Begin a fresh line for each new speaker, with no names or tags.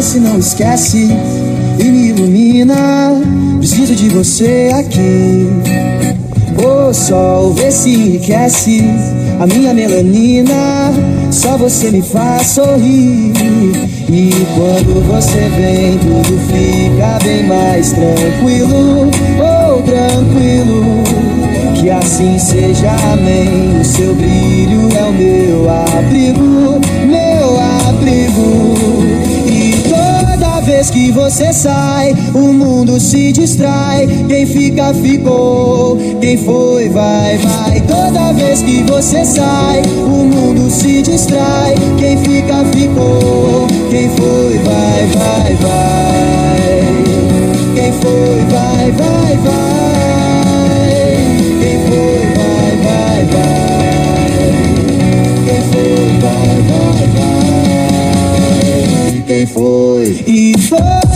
vê se não esquece e me ilumina. Preciso de você aqui. O sol vê se enriquece a minha melanina. Só você me faz sorrir. E quando você vem, tudo fica bem mais tranquilo. Oh, tranquilo. Que assim seja, amém. O seu brilho é o meu abrigo, meu abrigo. E toda vez que você sai, o mundo se distrai. Quem fica, ficou. Quem foi, vai, vai. Toda vez que você sai, o mundo se distrai. Quem fica, ficou. Quem foi, vai, vai, vai. Quem foi, vai, vai, vai. Quem foi, vai, vai, vai. Quem foi, vai, vai, vai. Quem foi e foi.